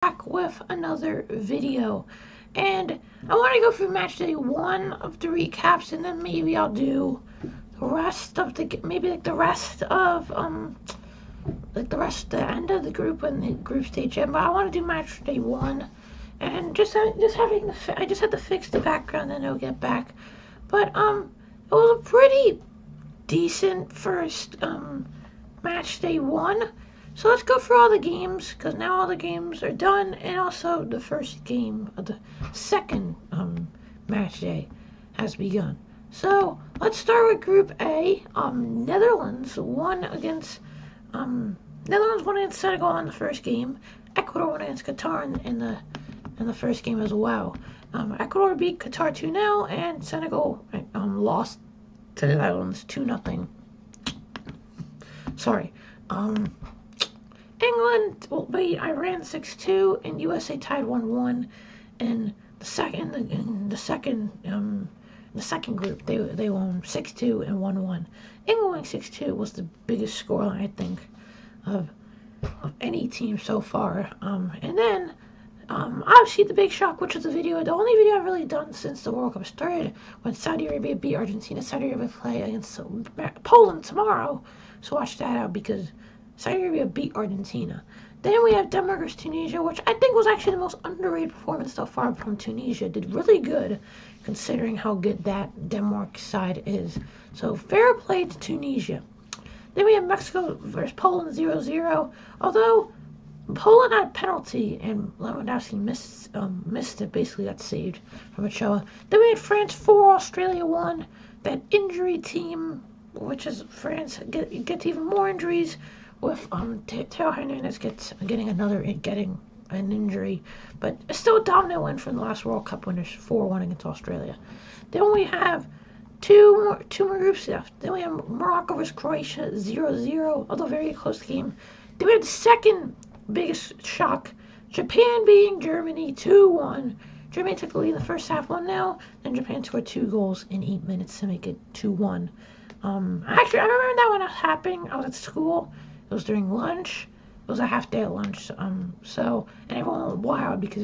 back with another video, and I want to go through match day 1 of the recaps, and then maybe I'll do the rest of the the end of the group and the group stage end. But I want to do match day 1, and I just had to fix the background and it'll get back. But it was a pretty decent first match day 1. So let's go through all the games, because now all the games are done, and also the first game of the second match day has begun. So let's start with Group A. Netherlands won against Senegal in the first game. Ecuador won against Qatar in the first game as well. Ecuador beat Qatar 2-0, and Senegal lost to the Netherlands 2-0. Sorry. England beat Iran 6-2, and USA tied 1-1 in the second group. They won 6-2 and 1-1. England winning 6-2 was the biggest scoreline, I think, of any team so far. And then obviously the big shock, which is the only video I've really done since the World Cup started, when Saudi Arabia beat Argentina. Saudi Arabia play against Poland tomorrow, so watch that out, because Saudi Arabia beat Argentina. Then we have Denmark versus Tunisia, which I think was actually the most underrated performance so far from Tunisia. Did really good, considering how good that Denmark side is. So fair play to Tunisia. Then we have Mexico versus Poland 0-0. Although Poland had a penalty and Lewandowski missed it, basically got saved from Ochoa. Then we had France 4, Australia 1. That injury team, which is France, gets even more injuries, with Theo Hernandez getting an injury, but it's still a dominant win from the last World Cup winners, 4-1 against Australia. Then we have two more groups left. Then we have Morocco versus Croatia 0-0, although very close game. Then we have the second biggest shock, Japan beating Germany 2-1. Germany took the lead in the first half 1-0, then Japan scored 2 goals in 8 minutes to make it 2-1. Actually, I remember that when it was happening. I was at school. It was during lunch. It was a half day at lunch. And everyone went wild because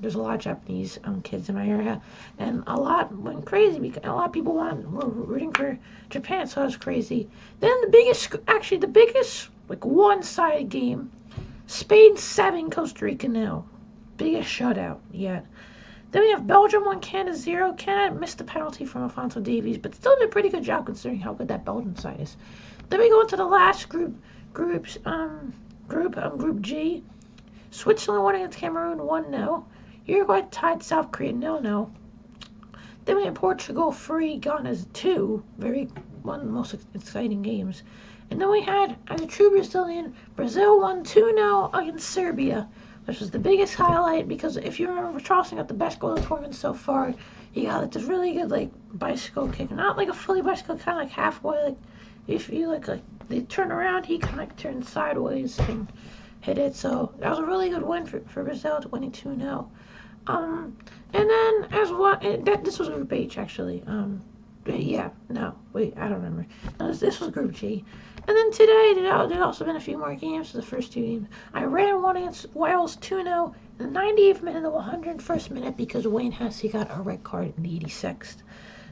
there's a lot of Japanese kids in my area, and a lot went crazy because a lot of people were rooting for Japan, so it was crazy. Then the biggest one-sided game, Spain 7, Costa Rica 0. Biggest shutout yet. Then we have Belgium 1, Canada 0. Canada missed the penalty from Alphonso Davies, but still did a pretty good job considering how good that Belgium side is. Then we go into the last group G. Switzerland won against Cameroon 1-0. Uruguay tied South Korea 0-0. Then we had Portugal 3, Ghana 2. One of the most exciting games. And then we had, as a true Brazilian, Brazil won 2-0 against Serbia, which was the biggest highlight, because if you remember, Charleston got the best goal of the tournament so far. He got this really good bicycle kick, not like a fully bicycle, kind of like halfway. If you they turn around, he kind of turned sideways and hit it. So that was a really good win for Brazil, winning 2-0. And then this was Group H actually. I don't remember. No, this was Group G. And then today, there's also been a few more games. The first 2 games, Iran won against Wales 2-0 in the 98th minute and the 101st minute, because Wayne Hesse got a red card in the 86th.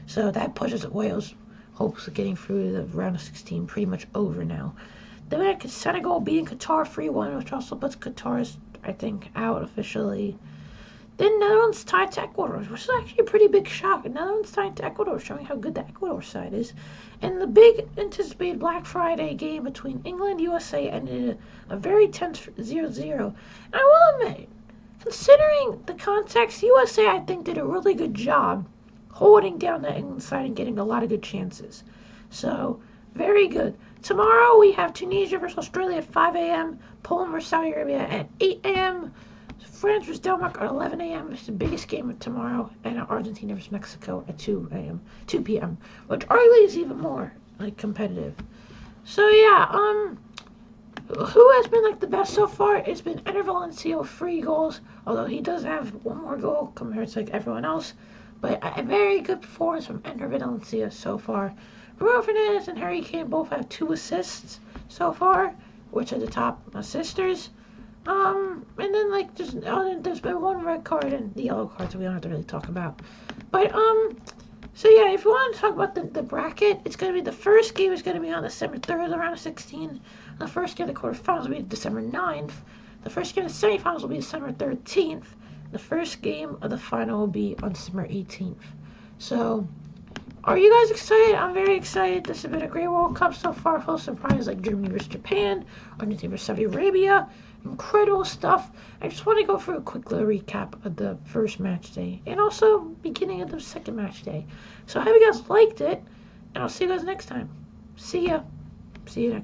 So that pushes Wales' hopes of getting through the round of 16 pretty much over now. Then we had Senegal beating Qatar 3-1, which also puts Qatar, I think, out officially. Then Netherlands tied to Ecuador, which is actually a pretty big shock. Netherlands tied to Ecuador, showing how good the Ecuador side is. And the big anticipated Black Friday game between England and USA ended a very tense 0-0. And I will admit, considering the context, USA, I think, did a really good job holding down the England side and getting a lot of good chances. So, very good. Tomorrow we have Tunisia versus Australia at 5 a.m., Poland versus Saudi Arabia at 8 a.m., France versus Denmark at 11 a.m. It's the biggest game of tomorrow, and Argentina versus Mexico at 2 p.m., which arguably is even more competitive. So yeah, who has been the best so far? It's been Eder Valencia with 3 goals, although he does have 1 more goal compared to everyone else. But a very good performance from Eder Valencia so far. Bruno Fernandes and Harry Kane both have 2 assists so far, which are the top assisters. And then like there's been one red card and the yellow cards we don't have to really talk about. But so yeah, if you want to talk about the bracket, it's gonna be the first game is gonna be on December 3rd, around 16. The first game of the quarterfinals will be December 9th. The first game of the semifinals will be December 13th. The first game of the final will be on December 18th. So, are you guys excited? I'm very excited. This has been a great World Cup so far. Full of surprises like Germany versus Japan, Argentina versus Saudi Arabia. Incredible stuff. I just want to go for a quick little recap of the first match day and also beginning of the second match day. So I hope you guys liked it, and I'll see you guys next time. See ya. See you next time.